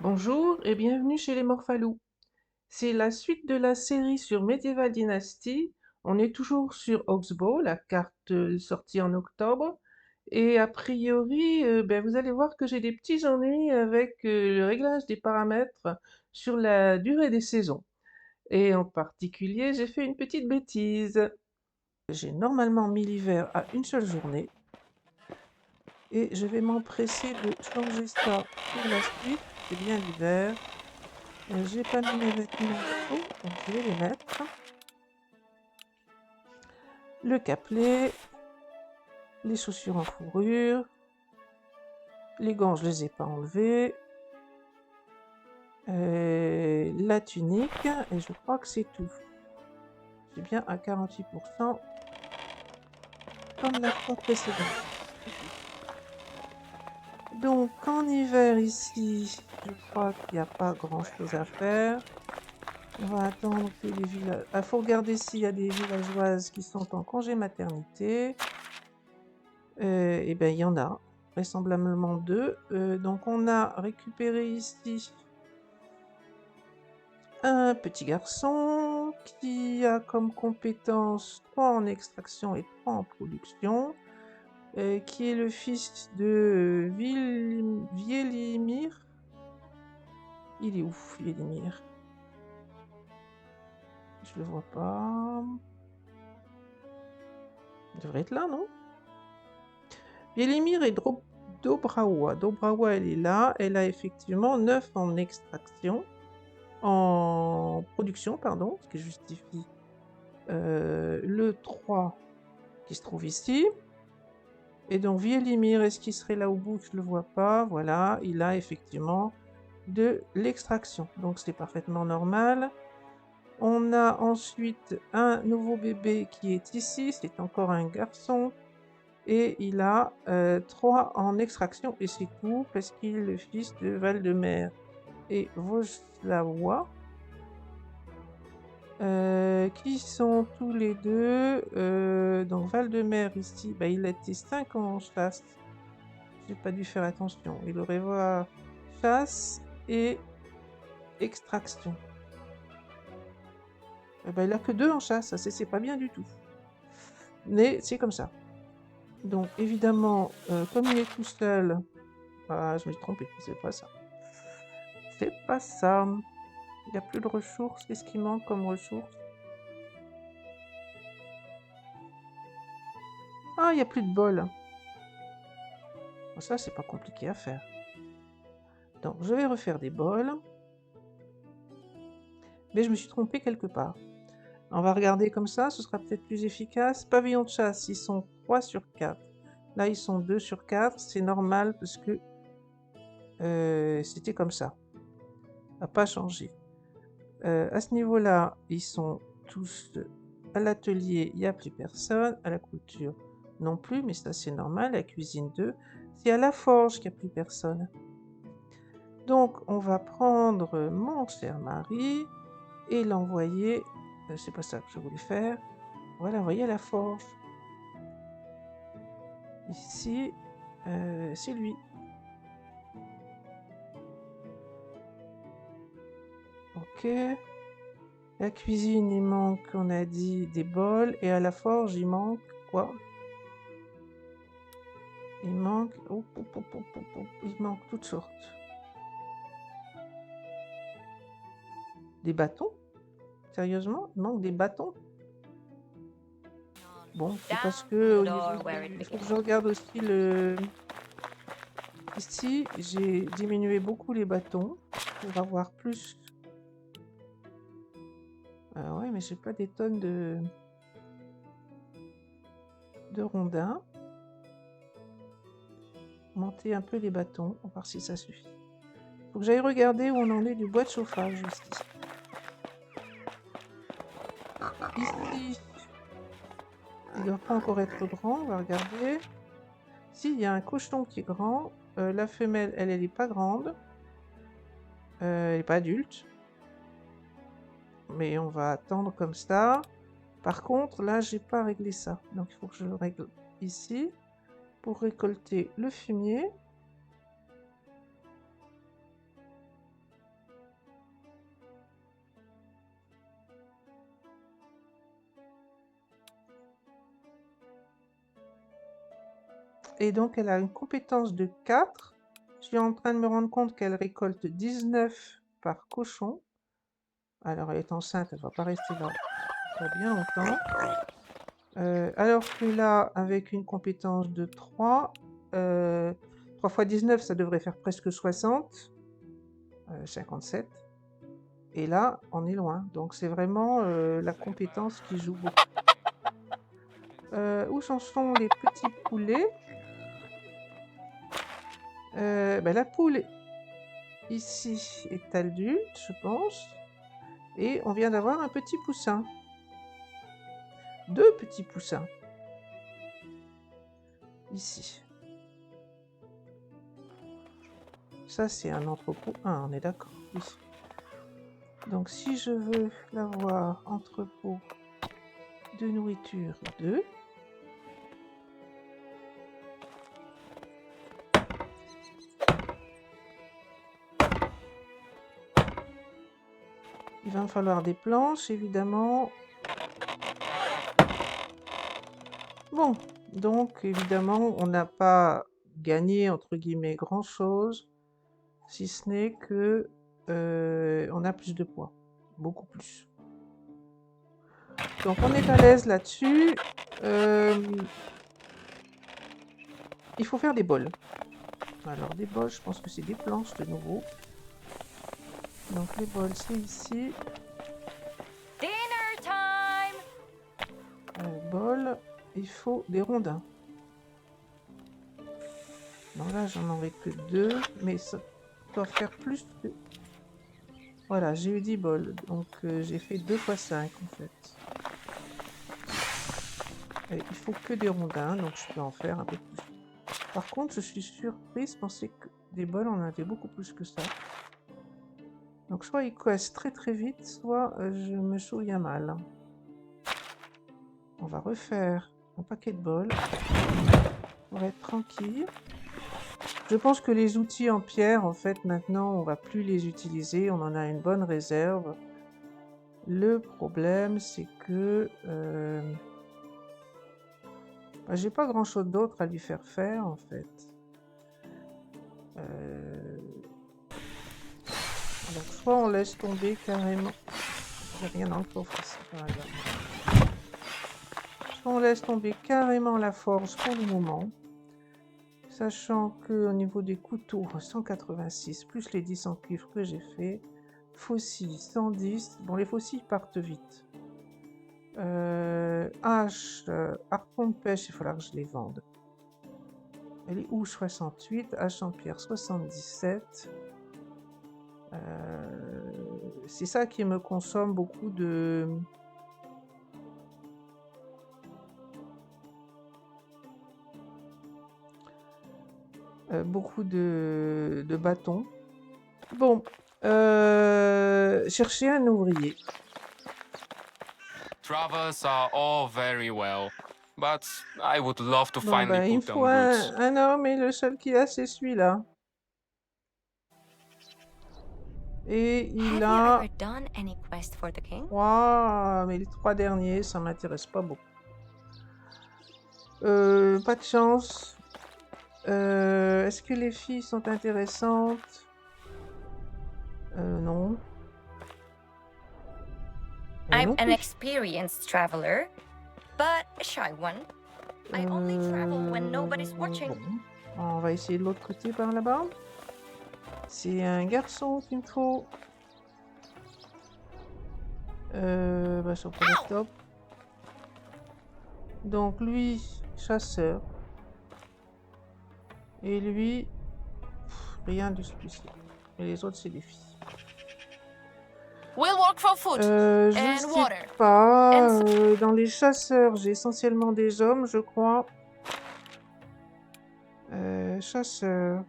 Bonjour et bienvenue chez les Morphalous. C'est la suite de la série sur Medieval Dynasty. On est toujours sur Oxbow, la carte sortie en octobre. Et a priori, vous allez voir que j'ai des petits ennuis avec le réglage des paramètres sur la durée des saisons. Et en particulier, j'ai fait une petite bêtise. J'ai normalement mis l'hiver à une seule journée. Et je vais m'empresser de changer ça pour la suite. C'est bien l'hiver. J'ai pas mis mes vêtements chauds, donc je vais les mettre. Le capelet, les chaussures en fourrure, les gants je les ai pas enlevés, la tunique, et je crois que c'est tout. C'est bien à 48%, comme la fois précédente. Donc en hiver ici, je crois qu'il n'y a pas grand chose à faire. On va attendre que les villages... Il faut regarder s'il y a des villageoises qui sont en congé maternité. Et ben il y en a, vraisemblablement deux. Donc on a récupéré ici un petit garçon qui a comme compétence 3 en extraction et 3 en production, qui est le fils de Vielimir. Il est où, Vielimir? Je le vois pas. Il devrait être là, non? Vielimir et Dobrawa. Dobrawa, elle est là. Elle a effectivement 9 en extraction. En production, pardon, ce qui justifie le 3 qui se trouve ici. Et donc Vielimir, est-ce qu'il serait là au bout? Je ne le vois pas. Voilà, il a effectivement de l'extraction. Donc c'est parfaitement normal. On a ensuite un nouveau bébé qui est ici. C'est encore un garçon. Et il a 3 en extraction. Et c'est tout parce qu'il est le fils de Valdemer et Vojslawa. Qui sont tous les deux. Donc Valdemer ici, il a été 5 ans en chasse. J'ai pas dû faire attention. Il aurait voir chasse et extraction. Il a que 2 en chasse, ça c'est pas bien du tout. Mais c'est comme ça. Donc évidemment, comme il est tout seul, je me suis trompée, c'est pas ça. C'est pas ça. Il n'y a plus de ressources. Qu'est-ce qui manque comme ressources? Ah, il n'y a plus de bol. Ça, c'est pas compliqué à faire. Donc, je vais refaire des bols. Mais je me suis trompée quelque part. On va regarder comme ça, ce sera peut-être plus efficace. Pavillon de chasse, ils sont 3 sur 4. Là, ils sont 2 sur 4. C'est normal parce que c'était comme ça. Ça n'a pas changé. À ce niveau-là, ils sont tous à l'atelier, il n'y a plus personne. À la couture, non plus, mais ça c'est normal. La cuisine 2. C'est à la forge qu'il n'y a plus personne. Donc, on va prendre mon cher mari et l'envoyer. C'est pas ça que je voulais faire. On va l'envoyer à la forge. Ici, c'est lui. Ok. La cuisine, il manque, on a dit, des bols. Et à la forge, il manque quoi? Il manque... il manque toutes sortes. Des bâtons? Sérieusement? Il manque des bâtons? Bon, c'est parce que au niveau il faut que je regarde aussi le... Ici, j'ai diminué beaucoup les bâtons pour avoir plus. Ouais, mais j'ai pas des tonnes de rondins. Monter un peu les bâtons, on va voir si ça suffit. Faut que j'aille regarder où on en est du bois de chauffage aussi. Ici, il ne doit pas encore être grand, on va regarder. Si, il y a un cochon qui est grand. La femelle, elle n'est pas grande. Elle n'est pas adulte. Mais on va attendre comme ça. Par contre, là, j'ai pas réglé ça. Donc, il faut que je le règle ici pour récolter le fumier. Et donc, elle a une compétence de 4. Je suis en train de me rendre compte qu'elle récolte 19 par cochon. Alors, elle est enceinte, elle ne va pas rester là pour bien longtemps. Alors que là, avec une compétence de 3, 3 fois 19, ça devrait faire presque 60. 57. Et là, on est loin. Donc, c'est vraiment la compétence qui joue beaucoup. Où en sont les petits poulets? La poule ici est adulte, je pense. Et on vient d'avoir un petit poussin. 2 petits poussins. Ici. Ça, c'est un entrepôt 1, on est d'accord. Oui. Donc, si je veux l'avoir entrepôt de nourriture 2, il va me falloir des planches, évidemment. Bon, donc évidemment, on n'a pas gagné, entre guillemets, grand-chose, si ce n'est que on a plus de poids, beaucoup plus. Donc on est à l'aise là-dessus. Il faut faire des bols. Alors des bols, je pense que c'est des planches de nouveau. Donc les bols, c'est ici. Dinner time! Bol, il faut des rondins. Non, là, j'en aurai que 2, mais ça doit faire plus que... Voilà, j'ai eu 10 bols, donc j'ai fait 2 fois 5 en fait. Et il faut que des rondins, donc je peux en faire un peu plus. Par contre, je suis surprise, je pensais que des bols, on en avait beaucoup plus que ça. Donc soit ils coissent très très vite, soit je me souviens mal. On va refaire un paquet de bols pour être tranquille. Je pense que les outils en pierre, en fait, maintenant, on va plus les utiliser. On en a une bonne réserve. Le problème, c'est que j'ai pas grand-chose d'autre à lui faire faire, en fait. Donc, soit on laisse tomber carrément... Il n'y a rien dans le coffre ici, par exemple. Soit on laisse tomber carrément la forge pour le moment. Sachant qu'au niveau des couteaux, 186, plus les 10 en cuivre que j'ai fait, faucilles, 110. Bon, les faucilles partent vite. Hache, harpon de pêche, il faudra que je les vende. Elle est où? 68, hache en pierre, 77. C'est ça qui me consomme beaucoup de... beaucoup de bâtons. Bon, chercher un ouvrier. Travels are all very well, but I would love to Bon, finally il me put faut down roots. un homme et le seul qu'il a, c'est celui-là. Et il Have you a... ever done any quest for the king? Waouh, mais les 3 derniers, ça m'intéresse pas beaucoup. Pas de chance. Est-ce que les filles sont intéressantes? Non. I'm Non an plus. experienced traveler, but a shy one. I only travel when nobody's watching. Bon. On va essayer de l'autre côté par là-bas. C'est un garçon qu'il me faut. Ça pourrait être top. Donc lui, chasseur. Et lui, rien de spécial. Et les autres, c'est des filles. We'll walk for food Je and sais water. pas. Dans les chasseurs, j'ai essentiellement des hommes, je crois. Chasseur.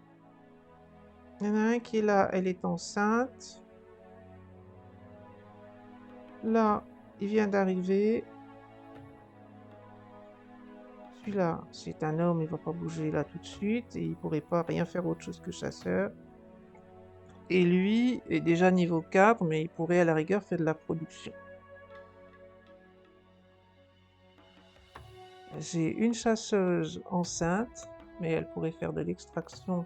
Il y en a un qui est là, elle est enceinte. Là, il vient d'arriver. Celui-là, c'est un homme, il va pas bouger là tout de suite. Et il pourrait pas rien faire autre chose que chasseur. Et lui est déjà niveau 4, mais il pourrait à la rigueur faire de la production. J'ai une chasseuse enceinte. mais elle pourrait faire de l'extraction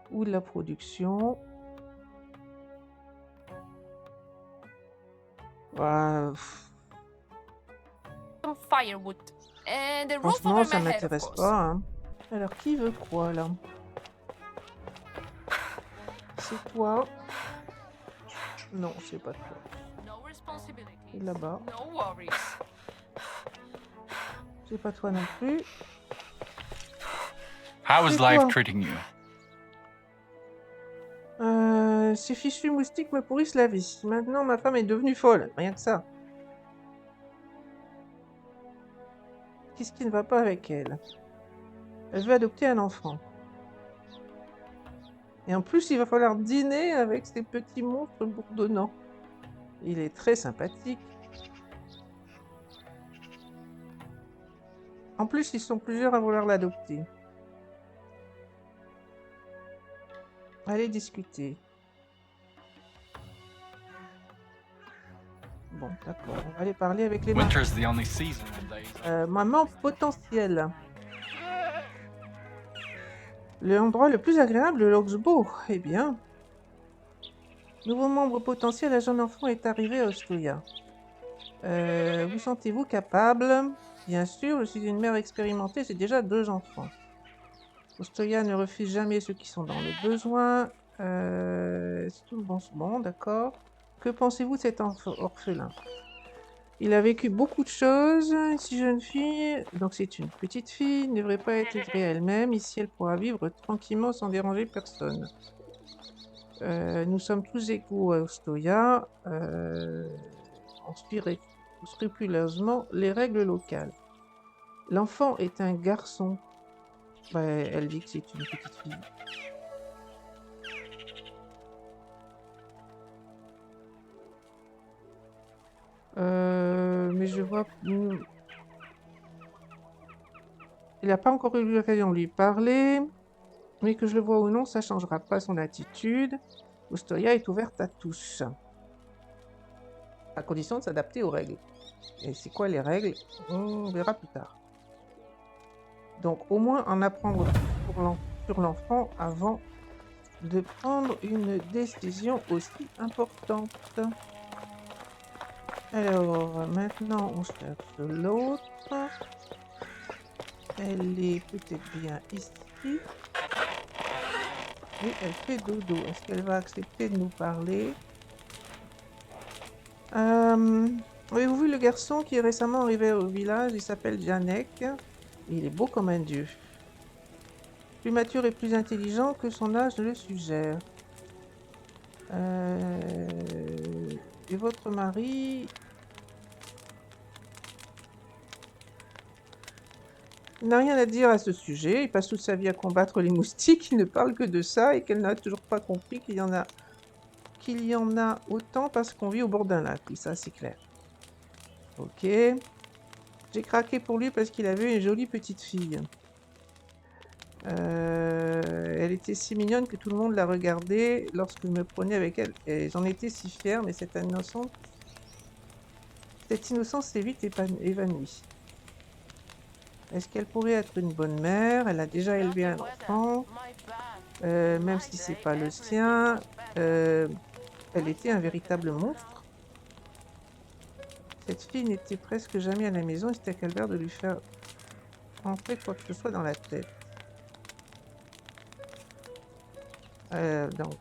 ou de la production. Bah, Some firewood. And a roof franchement, over ça my head, of m'intéresse course. pas, hein. Alors, qui veut quoi, là? C'est toi? Non, c'est pas toi. No responsibilities. Et là-bas. No worries. C'est pas toi non plus. How is C'est life toi. treating you? Ces fichus moustiques me pourrissent la vie. Maintenant, ma femme est devenue folle. Rien que ça. Qu'est-ce qui ne va pas avec elle? Elle veut adopter un enfant. Et en plus, il va falloir dîner avec ces petits monstres bourdonnants. Il est très sympathique. En plus, ils sont plusieurs à vouloir l'adopter. Allez discuter. Bon, d'accord. On va aller parler avec les marchands. Winter's the only season in days. Maman potentielle. L'endroit le plus agréable de l'Oxbow. Eh bien. Nouveau membre potentiel, un jeune enfant est arrivé à Ostoya. Vous sentez-vous capable? Bien sûr, je suis une mère expérimentée, j'ai déjà 2 enfants. Ostoya ne refuse jamais ceux qui sont dans le besoin. C'est tout bon, d'accord. Que pensez-vous de cet orphelin? Il a vécu beaucoup de choses. Si jeune fille, donc c'est une petite fille, ne devrait pas être livrée à elle-même. Ici, elle pourra vivre tranquillement sans déranger personne. Nous sommes tous égaux à Ostoya. On suit scrupuleusement les règles locales. L'enfant est un garçon. Bah, elle dit que c'est une petite fille. Mais je vois... Il n'a pas encore eu l'occasion de lui parler. Mais que je le vois ou non, ça ne changera pas son attitude. Ostoya est ouverte à tous. À condition de s'adapter aux règles. Et c'est quoi les règles? On verra plus tard. Donc au moins en apprendre sur l'enfant avant de prendre une décision aussi importante. Alors maintenant on cherche l'autre. Elle est peut-être bien ici. Et elle fait dodo. Est-ce qu'elle va accepter de nous parler? Avez-vous vu le garçon qui est récemment arrivé au village? Il s'appelle Janek. Il est beau comme un dieu. Plus mature et plus intelligent que son âge ne le suggère. Et votre mari... Il n'a rien à dire à ce sujet. Il passe toute sa vie à combattre les moustiques. Il ne parle que de ça et qu'elle n'a toujours pas compris qu'il y en a autant parce qu'on vit au bord d'un lac. Oui, ça c'est clair. Ok. J'ai craqué pour lui parce qu'il avait une jolie petite fille. Elle était si mignonne que tout le monde la regardait lorsque je me prenais avec elle. Et j'en étais si fière, mais cette innocence s'est vite évanouie. Est-ce qu'elle pourrait être une bonne mère? Elle a déjà élevé un enfant, même si c'est pas le sien. Elle était un véritable monstre. Cette fille n'était presque jamais à la maison. C'était un calvaire de lui faire rentrer quoi que ce soit dans la tête. Donc,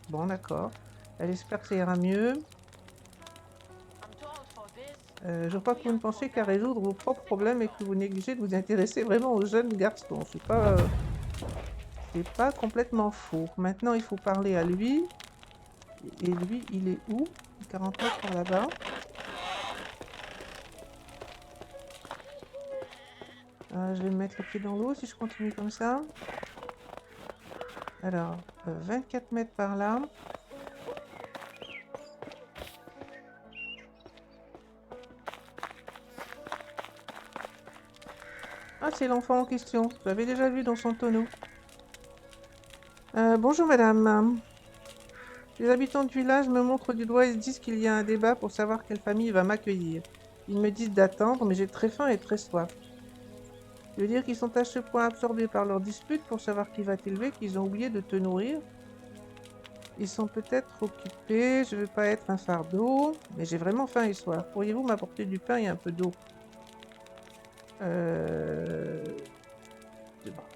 bon, d'accord. Elle espère que ça ira mieux. Je crois que vous ne pensez qu'à résoudre vos propres problèmes et que vous négligez de vous intéresser vraiment aux jeunes garçons. C'est pas complètement faux. Maintenant, il faut parler à lui. Et lui, il est où? 40 mètres par là-bas. Je vais me mettre le pied dans l'eau si je continue comme ça. Alors, 24 mètres par là. Ah, c'est l'enfant en question. Je l'avais déjà vu dans son tonneau. Bonjour madame. Les habitants du village me montrent du doigt et disent qu'il y a un débat pour savoir quelle famille va m'accueillir. Ils me disent d'attendre, mais j'ai très faim et très soif. Je veux dire qu'ils sont à ce point absorbés par leur dispute pour savoir qui va t'élever qu'ils ont oublié de te nourrir. Ils sont peut-être occupés, je veux pas être un fardeau, mais j'ai vraiment faim et soif. Pourriez-vous m'apporter du pain et un peu d'eau?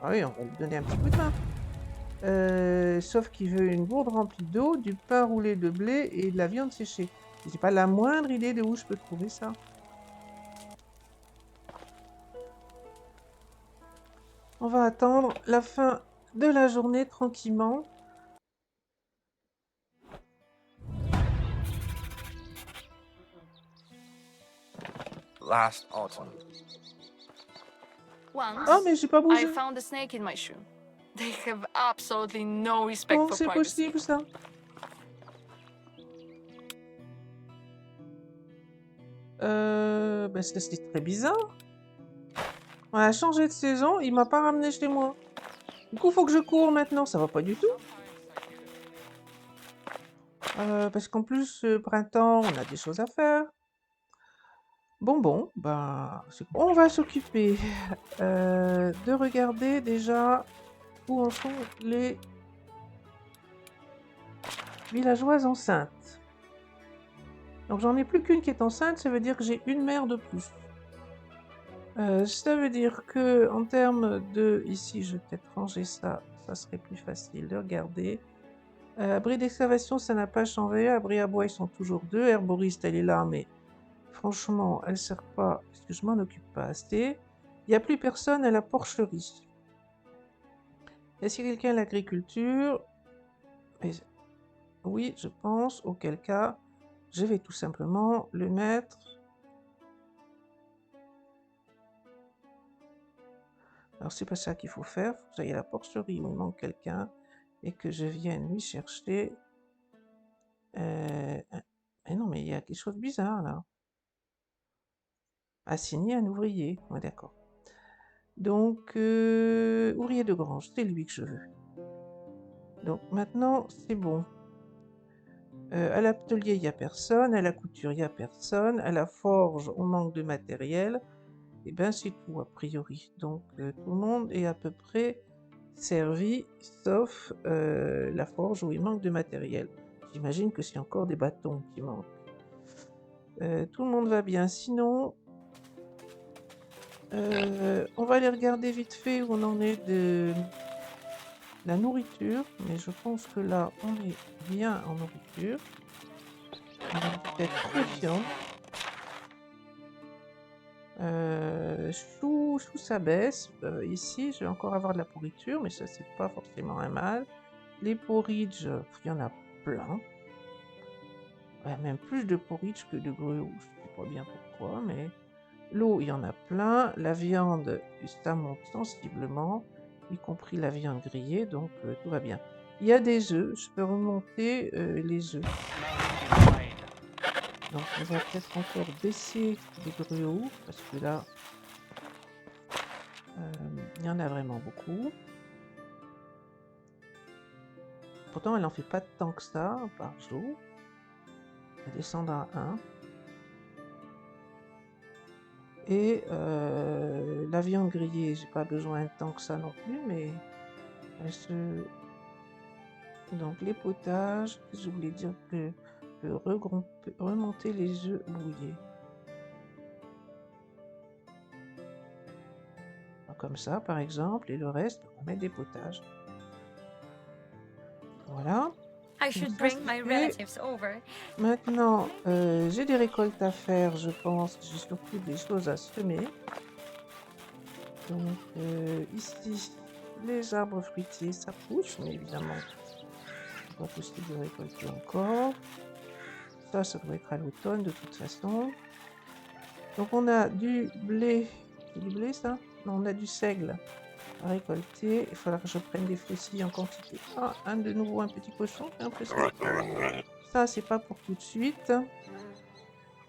Ah oui, on va lui donner un petit coup de main. Sauf qu'il veut une gourde remplie d'eau, du pain roulé de blé et de la viande séchée. J'ai pas la moindre idée de où je peux trouver ça. On va attendre la fin de la journée tranquillement. Last autumn. Once, Ah, mais j'ai pas I bougé. found a snake in my shoe. They have absolutely no respect Comment for c'est privacy. possible ça? Ben c'est très bizarre. On a changé de saison, il m'a pas ramené chez moi. Du coup, faut que je cours maintenant, ça va pas du tout. Parce qu'en plus, printemps, on a des choses à faire. Bon, bah, on va s'occuper de regarder déjà où en sont les villageoises enceintes. Donc j'en ai plus qu'une qui est enceinte, ça veut dire que j'ai une mère de plus. Ça veut dire que en termes de... Ici, je vais peut-être ranger ça, ça serait plus facile de regarder. Abri d'excavation, ça n'a pas changé. Abri à bois, ils sont toujours deux. Herboriste, elle est là, mais franchement, elle sert pas parce que je m'en occupe pas assez. Il n'y a plus personne à la porcherie. Est-ce qu'il y a quelqu'un à l'agriculture? Oui, je pense. Auquel cas, je vais tout simplement le mettre. Alors, c'est pas ça qu'il faut faire. Il faut que j'aille à la porcherie où il manque quelqu'un et que je vienne lui chercher. Mais non, mais il y a quelque chose de bizarre là. Assigner un ouvrier. Ouais, d'accord. Donc, ouvrier de grange, c'est lui que je veux. Donc maintenant, c'est bon. À l'atelier, il n'y a personne. À la couture, il n'y a personne. À la forge, on manque de matériel. Et bien, c'est tout, a priori. Donc, tout le monde est à peu près servi, sauf la forge où il manque de matériel. J'imagine que c'est encore des bâtons qui manquent. Tout le monde va bien. Sinon, on va aller regarder vite fait où on en est de la nourriture. Mais je pense que là, on est bien en nourriture. On a peut-être trop de viande. Chou, ça baisse. Ici, je vais encore avoir de la pourriture, mais ça, c'est pas forcément un mal. Les porridge, il y en a plein. Ouais, même plus de porridge que de gruau. Je sais pas bien pourquoi, mais l'eau, il y en a plein. La viande, ça monte sensiblement, y compris la viande grillée, donc tout va bien. Il y a des œufs, je peux remonter les œufs. Donc on va peut-être encore baisser les gruaux, parce que là, il y en a vraiment beaucoup. Pourtant, elle n'en fait pas tant que ça par jour. Elle descend à 1. Et la viande grillée, j'ai pas besoin tant que ça non plus, mais elle se... Donc les potages, je voulais dire que remonter les œufs brouillés. Comme ça, par exemple, et le reste, on met des potages. Voilà. I should ça, bring c'est my fait. relatives over. Maintenant, j'ai des récoltes à faire, je pense. J'ai surtout des choses à semer. Donc, ici, les arbres fruitiers, ça pousse, mais évidemment, c'est pas possible de récolter encore. Ça doit être à l'automne de toute façon. Donc, on a du blé. C'est du blé, ça? Non, on a du seigle à récolter. Il faudra que je prenne des faucilles en quantité. Ah, de nouveau un petit cochon, j'ai l'impression. Ça, c'est pas pour tout de suite.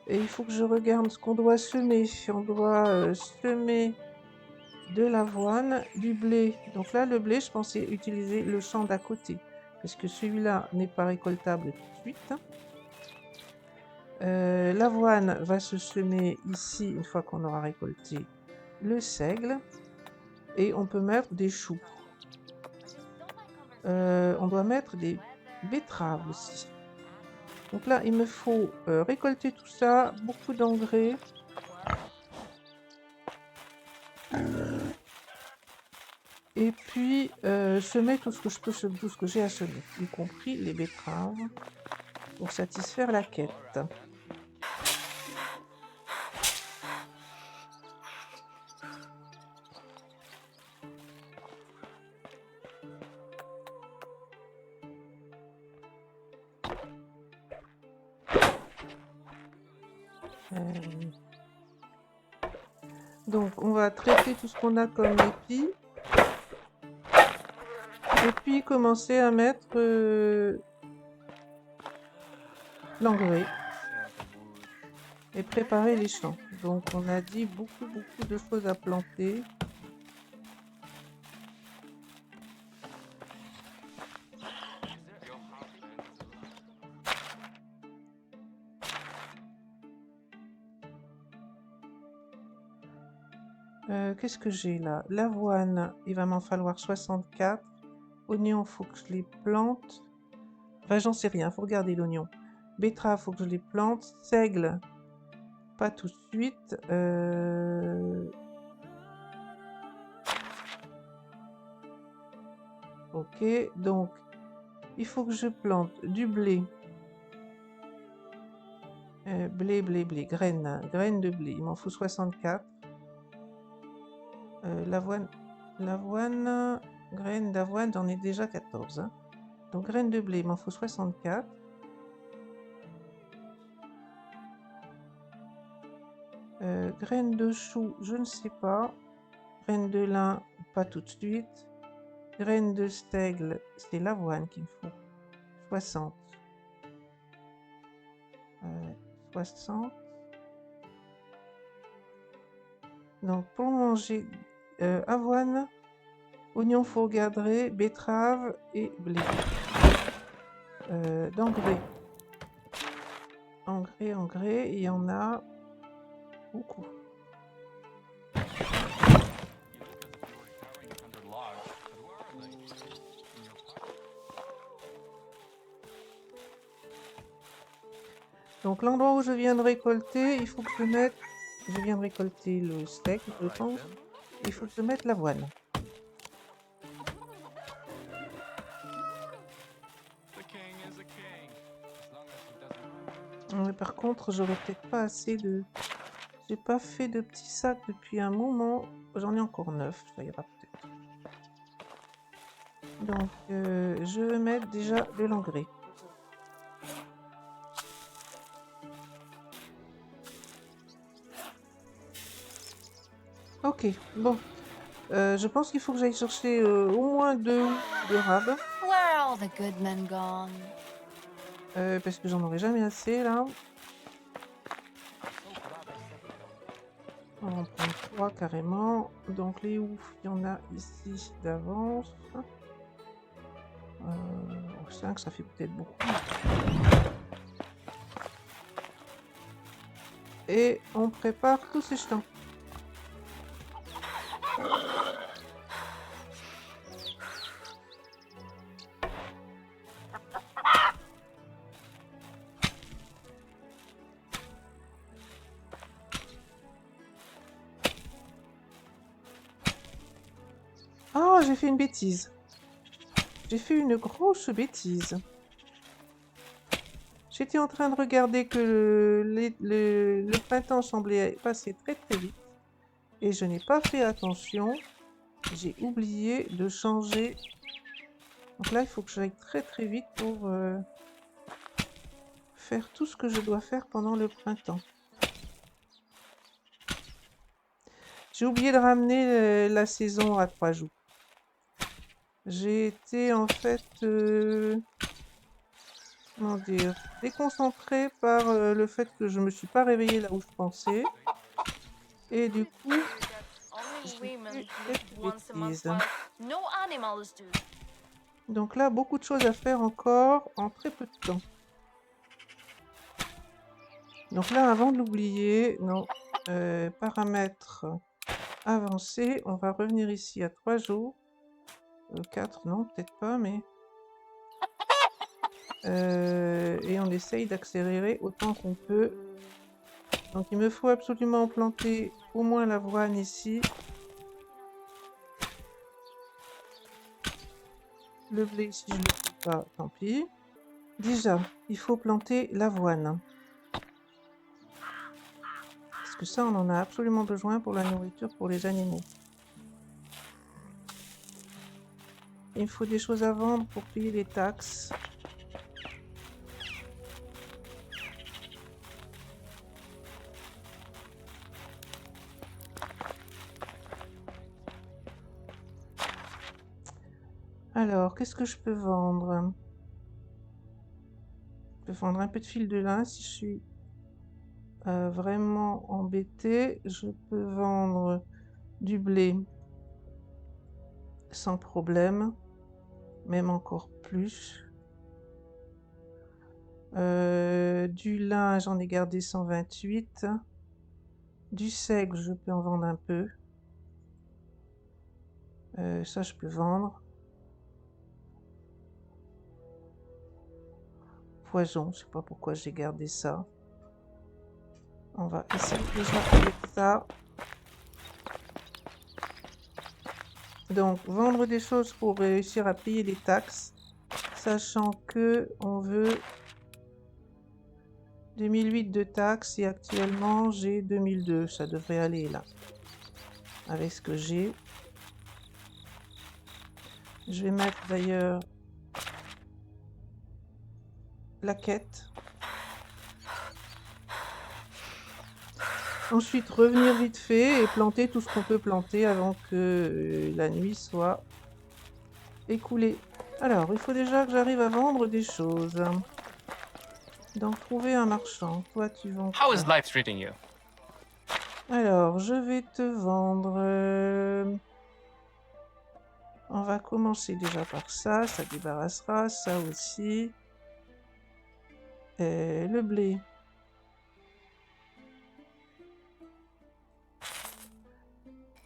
Et il faut que je regarde ce qu'on doit semer. On doit semer de l'avoine, du blé. Donc là, le blé, je pensais utiliser le champ d'à côté, parce que celui-là n'est pas récoltable tout de suite. L'avoine va se semer ici, une fois qu'on aura récolté le seigle. et on peut mettre des choux. On doit mettre des betteraves aussi. Donc là, il me faut récolter tout ça, beaucoup d'engrais. Et puis semer tout ce que je peux, tout ce que j'ai à semer, y compris les betteraves, pour satisfaire la quête. Donc on va traiter tout ce qu'on a comme épis. Et puis commencer à mettre l'engrais et préparer les champs. Donc on a dit beaucoup de choses à planter. Qu'est-ce que j'ai là? L'avoine, il va m'en falloir 64. Oignons, faut que je les plante. Enfin, j'en sais rien, faut regarder l'oignon. Betterave, faut que je les plante. Seigle, pas tout de suite. Ok, donc il faut que je plante du blé. Blé, graines de blé. Il m'en faut 64. L'avoine, graines d'avoine, j'en ai déjà 14. Hein. Donc graines de blé, il m'en faut 64. Graines de chou, je ne sais pas. Graines de lin, pas tout de suite. Graines de seigle, c'est l'avoine qu'il me faut. 60. 60. Donc pour manger avoine, oignon fourgadré, betterave et blé. D'engrais. Engrais, il y en a beaucoup. Donc l'endroit où je viens de récolter, il faut que je mette... Je viens de récolter le steak, je pense. Il faut que je mette l'avoine. Mais par contre, j'aurais peut-être pas assez de... J'ai pas fait de petits sacs depuis un moment. J'en ai encore 9, ça ira peut-être. Donc, je vais mettre déjà de l'engrais. Ok, bon. Je pense qu'il faut que j'aille chercher au moins 2 de rab. Where are all the good men gone? Parce que j'en aurai jamais assez là. On va en prendre 3 carrément. Donc les oufs, il y en a ici d'avance. 5, ça fait peut-être beaucoup. Et on prépare tous ces champs. Oh, j'ai fait une bêtise. J'ai fait une grosse bêtise. J'étais en train de regarder que le printemps semblait passer très vite. Et je n'ai pas fait attention. J'ai oublié de changer. Donc là, il faut que j'aille très vite pour faire tout ce que je dois faire pendant le printemps. J'ai oublié de ramener la saison à 3 jours. J'ai été en fait, comment dire, déconcentrée par le fait que je me suis pas réveillée là où je pensais. Et du coup, j'ai fait cette bêtise. Donc là, beaucoup de choses à faire encore en très peu de temps. Donc là, avant de l'oublier, non, paramètres, avancer. On va revenir ici à 3 jours. 4, non, peut-être pas, mais... et on essaye d'accélérer autant qu'on peut. Donc il me faut absolument planter au moins l'avoine ici. Le blé, si je ne le fais pas, tant pis. Déjà, il faut planter l'avoine. Parce que ça, on en a absolument besoin pour la nourriture pour les animaux. Il me faut des choses à vendre pour payer les taxes. Alors, qu'est-ce que je peux vendre? Je peux vendre un peu de fil de lin si je suis vraiment embêtée. Je peux vendre du blé sans problème, même encore plus. Du lin, j'en ai gardé 128. Du seigle, je peux en vendre un peu. Ça, je peux vendre. Poison, je sais pas pourquoi j'ai gardé ça. On va essayer déjà avec ça. Donc, vendre des choses pour réussir à payer les taxes, sachant que on veut 2008 de taxes et actuellement j'ai 2002. Ça devrait aller là, avec ce que j'ai. Je vais mettre d'ailleurs la quête. Ensuite, revenir vite fait et planter tout ce qu'on peut planter avant que la nuit soit écoulée. Alors, il faut déjà que j'arrive à vendre des choses. Donc, trouver un marchand. Toi, tu vends How is quoi? life treating you? Alors, je vais te vendre... on va commencer déjà par ça. Ça débarrassera. Ça aussi. Le blé.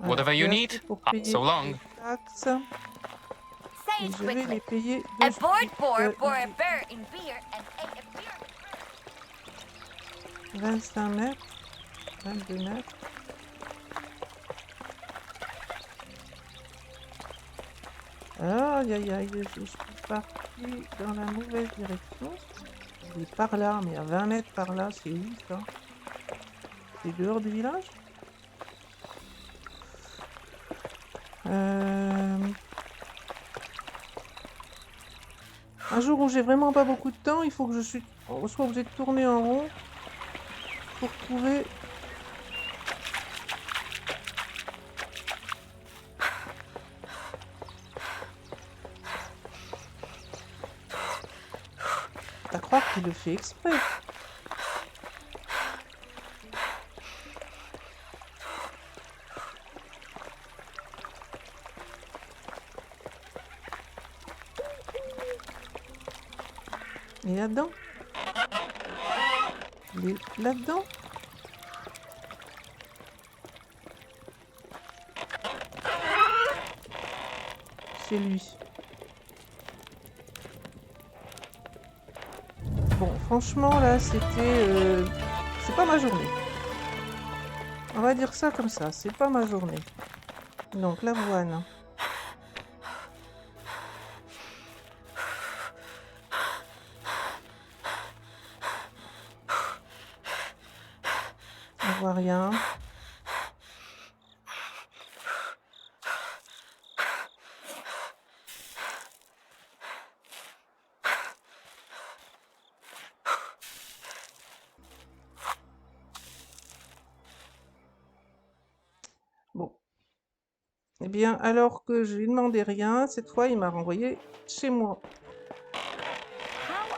Voilà, Whatever you j'ai need. assez pour So payer long. les taxes. Et Say it je vais les quickly. payer A de board suite. for a bear in beer and a beer. 25 mètres. 22 mètres. Aïe aïe aïe, je suis partie dans la mauvaise direction. Il est par là, mais à 20 mètres par là, c'est où ça? C'est dehors du village? Un jour où j'ai vraiment pas beaucoup de temps, il faut que je sois obligé de tourner en rond pour trouver... À croire qu'il le fait exprès. Il est là-dedans? Il est là-dedans? C'est lui. Bon, franchement, là, c'était... c'est pas ma journée. On va dire ça comme ça, c'est pas ma journée. Donc, l'avoine. On voit rien. Bon. Eh bien, alors que je lui demandais rien, cette fois, il m'a renvoyé chez moi.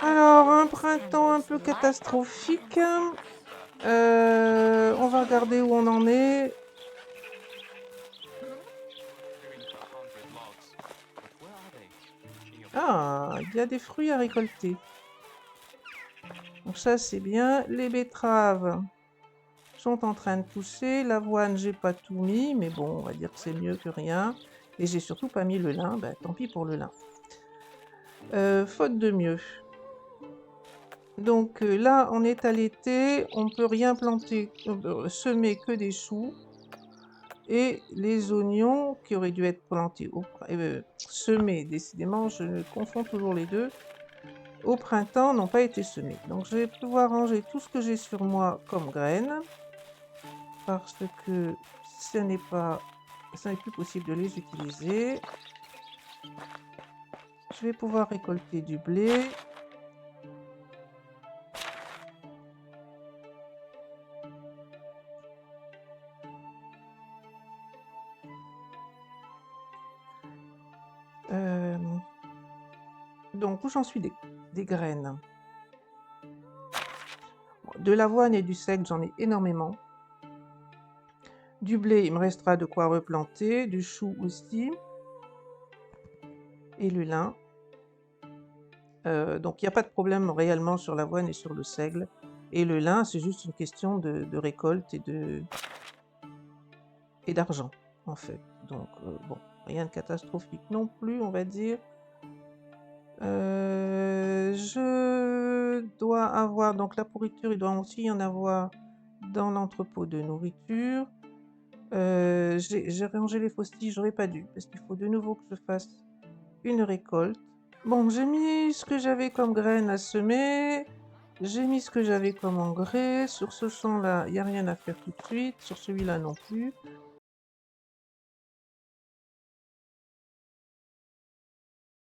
Alors, un printemps un peu catastrophique. On va regarder où on en est. Ah, il y a des fruits à récolter. Donc ça, c'est bien. Les betteraves. sont en train de pousser. L'avoine, j'ai pas tout mis, mais bon, on va dire que c'est mieux que rien. Et j'ai surtout pas mis le lin, bah, tant pis pour le lin. Faute de mieux. Donc là, on est à l'été, on peut rien planter, semer que des choux. Et les oignons qui auraient dû être plantés semés, décidément, je confonds toujours les deux, au printemps n'ont pas été semés. Donc je vais pouvoir ranger tout ce que j'ai sur moi comme graines, parce que ce n'est plus possible de les utiliser. Je vais pouvoir récolter du blé. Donc où j'en suis des graines. De l'avoine et du seigle, j'en ai énormément. Du blé, il me restera de quoi replanter, du chou aussi. Et le lin. Donc il n'y a pas de problème réellement sur l'avoine et sur le seigle. Et le lin, c'est juste une question de récolte et d'argent, en fait. Donc bon, rien de catastrophique non plus, on va dire. Je dois avoir, donc la pourriture, il doit aussi y en avoir dans l'entrepôt de nourriture. J'ai rangé les faucilles, j'aurais pas dû, parce qu'il faut de nouveau que je fasse une récolte. Bon, j'ai mis ce que j'avais comme graines à semer, j'ai mis ce que j'avais comme engrais. Sur ce champ-là, il n'y a rien à faire tout de suite, sur celui-là non plus.